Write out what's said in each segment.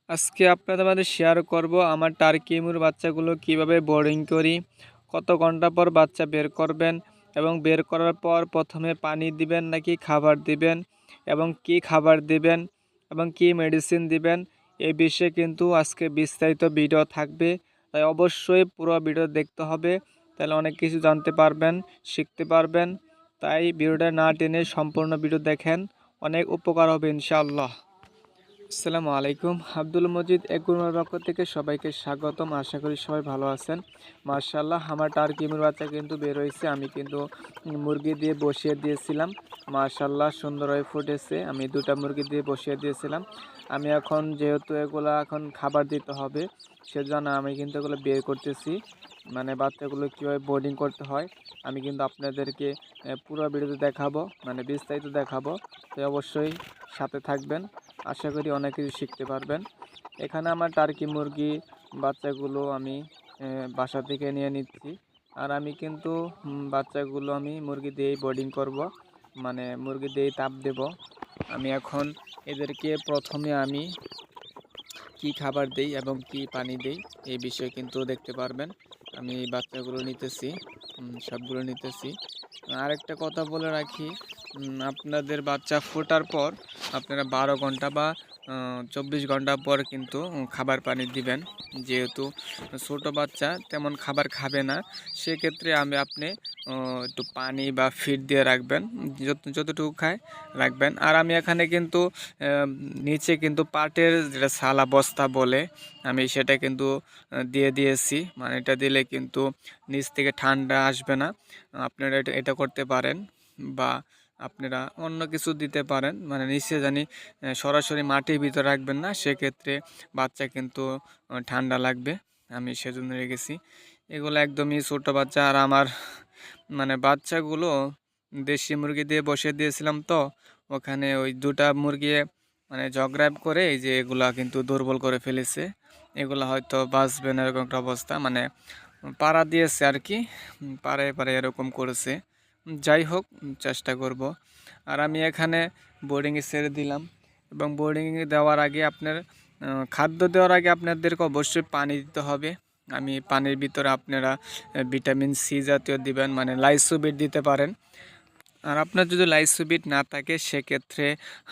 আজকে আপনাদের মাঝে শেয়ার করব আমার টার্কি মুর বাচ্চাগুলো কিভাবে বোর্ডিং করি, কত ঘন্টা পর বাচ্চা বের করবেন এবং বের করার পর প্রথমে পানি দিবেন নাকি খাবার দিবেন এবং কি খাবার দিবেন এবং কি মেডিসিন দিবেন, এই বিষয়ে কিন্তু আজকে বিস্তারিত ভিডিও থাকবে। তাই অবশ্যই পুরো ভিডিও দেখতে হবে, তাহলে অনেক কিছু জানতে পারবেন, শিখতে পারবেন। তাই ভিডিওটা না টেনে সম্পূর্ণ ভিডিও দেখেন, অনেক উপকার হবে ইনশাআল্লাহ। আসসালামু আলাইকুম। আব্দুল মজিদ এগুলোর পক্ষ থেকে সবাইকে স্বাগতম। আশা করি সবাই ভালো আছেন। মার্শাল্লাহ, আমার টার্কি মুরগির বাচ্চা কিন্তু বের হয়েছে। আমি কিন্তু মুরগি দিয়ে বসিয়ে দিয়েছিলাম। মার্শাল্লাহ সুন্দর হয়ে ফুটেছে। আমি দুটা মুরগি দিয়ে বসিয়ে দিয়েছিলাম। আমি এখন যেহেতু এগুলা এখন খাবার দিতে হবে, সেজন্য আমি কিন্তু এগুলো বের করতেছি, মানে বাচ্চাগুলো কীভাবে বোর্ডিং করতে হয় আমি কিন্তু আপনাদেরকে পুরো ভিডিওতে দেখাবো, মানে বিস্তারিত দেখাবো। তো অবশ্যই সাথে থাকবেন, আশা করি অনেক কিছু শিখতে পারবেন। এখানে আমার টার্কি মুরগি বাচ্চাগুলো আমি বাসা থেকে নিয়ে নিচ্ছি। আর আমি কিন্তু বাচ্চাগুলো আমি মুরগি দিয়েই বোর্ডিং করব, মানে মুরগি দিয়েই তাপ দেব। আমি এখন এদেরকে প্রথমে আমি কি খাবার দেই এবং কি পানি দেই এই বিষয়ে কিন্তু দেখতে পারবেন। আমি বাচ্চাগুলো নিতেছি, সবগুলো নিতেছি। আরেকটা কথা বলে রাখি, আপনাদের বাচ্চা ফোটার পর আপনারা 12 ঘন্টা বা 24 ঘন্টা পর কিন্তু খাবার পানি দিবেন। যেহেতু ছোটো বাচ্চা তেমন খাবার খাবে না, সেক্ষেত্রে আপনি একটু পানি বা ফিড দিয়ে রাখবেন, যতটুকু খায় রাখবেন। আর আমি এখানে কিন্তু নিচে কিন্তু পাটের যেটা সালা বস্তা বলে আমি সেটা কিন্তু দিয়ে দিয়েছি, মানে এটা দিলে কিন্তু নিচ থেকে ঠান্ডা আসবে না। আপনারা এটা করতে পারেন, বা আপনারা অন্য কিছু দিতে পারেন, মানে নিচে জানি সরাসরি মাটির ভিতরে রাখবেন না, সেক্ষেত্রে বাচ্চা কিন্তু ঠান্ডা লাগবে। আমি সেজন্য রেখেছি। এগুলো একদমই ছোটো বাচ্চা। আর আমার মানে বাচ্চাগুলো দেশি মুরগি দিয়ে বসিয়ে দিয়েছিলাম, তো ওখানে ওই দুটা মুরগি মানে জগরাইব করে এই যে এগুলা কিন্তু দুর্বল করে ফেলেছে। এগুলা হয়তো বাঁচবে না এরকম একটা অবস্থা, মানে পাড়া দিয়েছে আর কি, পাড়ে পাড়ে এরকম করেছে। যাই হোক, চেষ্টা করব। আর আমি এখানে বোর্ডিংয়ে ছেড়ে দিলাম, এবং বোর্ডিংয়ে দেওয়ার আগে আপনার খাদ্য দেওয়ার আগে আপনাদেরকে অবশ্যই পানি দিতে হবে। আমি পানির ভিতরে আপনারা ভিটামিন সি জাতীয় দিবেন, মানে লাইসোবিট দিতে পারেন। আর আপনার যদি লাইসোবিট না থাকে সেক্ষেত্রে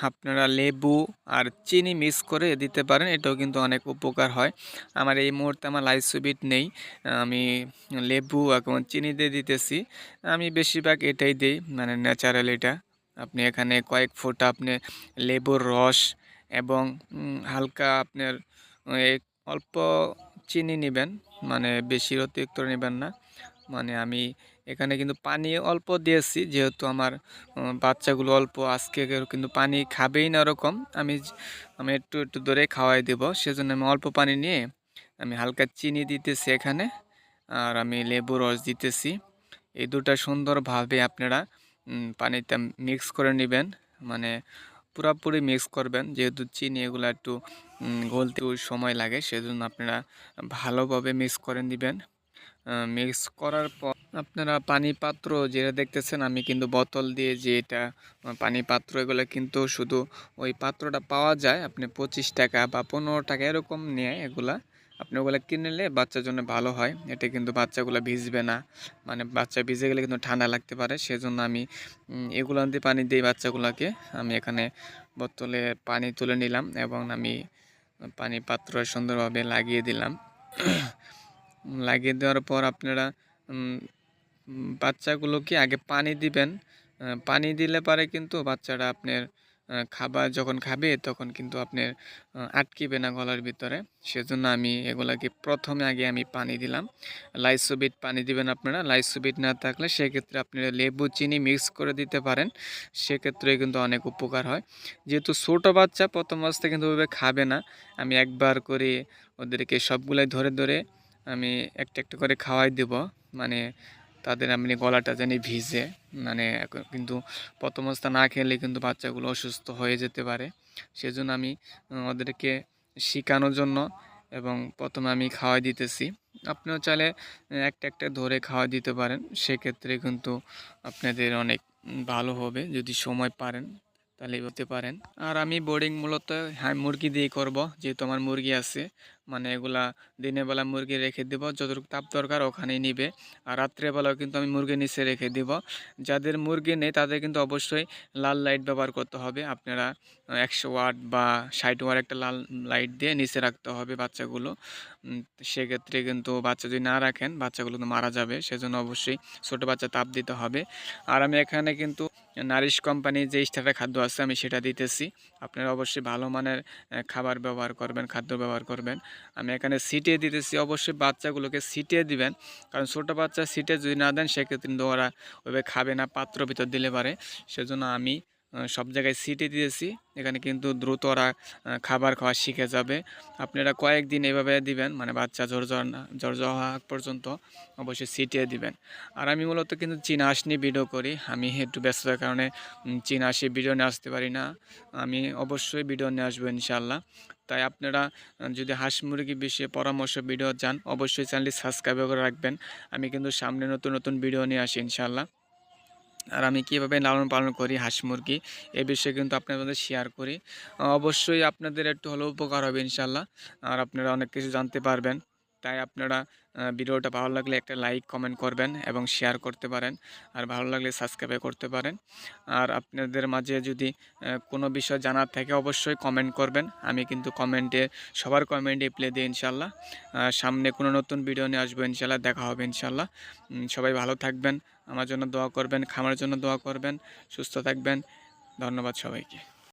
আপনারা লেবু আর চিনি মিক্স করে দিতে পারেন, এটাও কিন্তু অনেক উপকার হয়। আমার এই মুহূর্তে আমার লাইসোবিট নেই, আমি লেবু এবং চিনি দিয়ে দিতেছি। আমি বেশিরভাগ এটাই দিই, মানে ন্যাচারাল এটা। আপনি এখানে কয়েক ফোঁটা আপনি লেবুর রস এবং হালকা আপনার অল্প চিনি নেবেন, মানে বেশি অতিরিক্ত নেবেন না। মানে আমি এখানে কিন্তু পানি অল্প দিয়েছি, যেহেতু আমার বাচ্চাগুলো অল্প আজকে কিন্তু পানি খাবেই না ওরকম। আমি আমি একটু একটু ধরে খাওয়াই দেব, সেজন্য আমি অল্প পানি নিয়ে আমি হালকা চিনি দিতেছি এখানে, আর আমি লেবু রস দিতেছি। এই দুটা সুন্দরভাবে আপনারা পানিতে মিক্স করে নেবেন, মানে পুরোপুরি মিক্স করবেন, যেহেতু চিনি এগুলো একটু গলতে সময় লাগে, সেজন্য আপনারা ভালোভাবে মিক্স করে নেবেন। মিক্স করার পর আপনারা পানি পাত্র যেটা দেখতেছেন, আমি কিন্তু বোতল দিয়ে যে এটা পানি পাত্র, এগুলো কিন্তু শুধু ওই পাত্রটা পাওয়া যায় আপনি 25 টাকা বা 15 টাকা এরকম নিয়ে, এগুলা আপনি ওগুলো কিনে নিলে বাচ্চার জন্য ভালো হয়। এটা কিন্তু বাচ্চাগুলো ভিজবে না, মানে বাচ্চা ভিজে গেলে কিন্তু ঠান্ডা লাগতে পারে, সেজন্য আমি এগুলো দিয়ে পানি দিই বাচ্চাগুলোকে। আমি এখানে বোতলে পানি তুলে নিলাম এবং আমি পানি পাত্র সুন্দরভাবে লাগিয়ে দিলাম। লাগিয়ে দেওয়ার পর আপনারা বাচ্চাগুলোকে আগে পানি দিবেন। পানি দিলে পারে কিন্তু বাচ্চারা আপনার খাবার যখন খাবে তখন কিন্তু আপনার আটকিবে না গলার ভিতরে, সেজন্য আমি এগুলাকে প্রথমে আগে আমি পানি দিলাম। লাইসোবিট পানি দিবেন আপনারা, লাইসোবিট না থাকলে সেক্ষেত্রে আপনারা লেবু চিনি মিক্স করে দিতে পারেন, সেক্ষেত্রে কিন্তু অনেক উপকার হয়। যেহেতু ছোটো বাচ্চা প্রথম অবস্থায় কিন্তু ওইভাবে খাবে না, আমি একবার করে ওদেরকে সবগুলাই ধরে ধরে আমি একটা একটা করে খাওয়াই দেব, মানে তাদের এমনি গলাটা জানি ভিজে, মানে কিন্তু প্রথম অবস্থা না খেলে কিন্তু বাচ্চাগুলো অসুস্থ হয়ে যেতে পারে। সেজন্য আমি ওদেরকে শেখানোর জন্য এবং প্রথমে আমি খাওয়াই দিতেছি। আপনিও চাইলে একটা একটা ধরে খাওয়াই দিতে পারেন, সেক্ষেত্রে কিন্তু আপনাদের অনেক ভালো হবে যদি সময় পারেন, তাহলে বলতে পারেন। আর আমি বোর্ডিং মূলত হ্যাঁ মুরগি দিয়ে করব, যেহেতু আমার মুরগি আছে। মানে এগুলা দিনের বেলা মুরগি রেখে দেব, যতটুকু তাপ দরকার ওখানেই নিবে। আর রাত্রেবেলাও কিন্তু আমি মুরগি নিচে রেখে দিব। যাদের মুরগি নেই তাদের কিন্তু অবশ্যই লাল লাইট ব্যবহার করতে হবে। আপনারা 100 ওয়াট বা 60 ওয়াট একটা লাল লাইট দিয়ে নিচে রাখতে হবে বাচ্চাগুলো। সেক্ষেত্রে কিন্তু বাচ্চা যদি না রাখেন বাচ্চাগুলো তো মারা যাবে, সেজন্য অবশ্যই ছোটো বাচ্চা তাপ দিতে হবে। আর আমি এখানে কিন্তু নারিশ কোম্পানির যে স্টার্টার খাদ্য আছে আমি সেটা দিতেছি। আপনারা অবশ্যই ভালো মানের খাবার ব্যবহার করবেন, খাদ্য ব্যবহার করবেন। আমি এখানে ছিটিয়ে দিতেছি, অবশ্যই বাচ্চাগুলোকে ছিটিয়ে দিবেন, কারণ ছোটো বাচ্চা ছিটিয়ে যদি না দেন সেক্ষেত্রে কিন্তু ওরা ওইভাবে খাবে না, পাত্র ভিতর দিলে পারে। সেজন্য আমি সব জায়গায় ছিটিয়ে দিয়েছি। এখানে কিন্তু দ্রুত ওরা খাবার খাওয়া শিখে যাবে। আপনারা কয়েকদিন এভাবে দিবেন, মানে বাচ্চা জ্বর হওয়া পর্যন্ত অবশ্যই ছিটিয়ে দিবেন। আর আমি মূলত কিন্তু চীনা হাঁস নিয়ে ভিডিও করি। আমি একটু ব্যস্ততার কারণে চীনা হাঁসের ভিডিও নিয়ে আসতে পারি না। আমি অবশ্যই ভিডিও নিয়ে আসবো ইনশাআল্লাহ। তাই আপনারা যদি হাঁস মুরগি বিষয়ে পরামর্শ ভিডিও চান অবশ্যই চ্যানেলটি সাবস্ক্রাইব করে রাখবেন। আমি কিন্তু সামনে নতুন নতুন ভিডিও নিয়ে আসি ইনশাআল্লাহ। আর আমি কীভাবে লালন পালন করি হাঁস মুরগি এ বিষয়ে কিন্তু আপনাদের মধ্যে শেয়ার করি। অবশ্যই আপনাদের একটু হলেও উপকার হবে ইনশাআল্লাহ। আর আপনারা অনেক কিছু জানতে পারবেন। তাই আপনারা ভিডিওটা ভালো লাগলে একটা লাইক কমেন্ট করবেন এবং শেয়ার করতে পারেন। আর ভালো লাগলে সাবস্ক্রাইব করতে পারেন। আর আপনাদের মাঝে যদি কোনো বিষয় জানার থাকে অবশ্যই কমেন্ট করবেন। আমি কিন্তু সবার কমেন্টে রিপ্লাই দিই ইনশাআল্লাহ। সামনে কোনো নতুন ভিডিও নিয়ে আসবো ইনশাআল্লাহ, দেখা হবে ইনশাআল্লাহ। সবাই ভালো থাকবেন, আমার জন্য দোয়া করবেন, খামারের জন্য দোয়া করবেন, সুস্থ থাকবেন। ধন্যবাদ সবাইকে।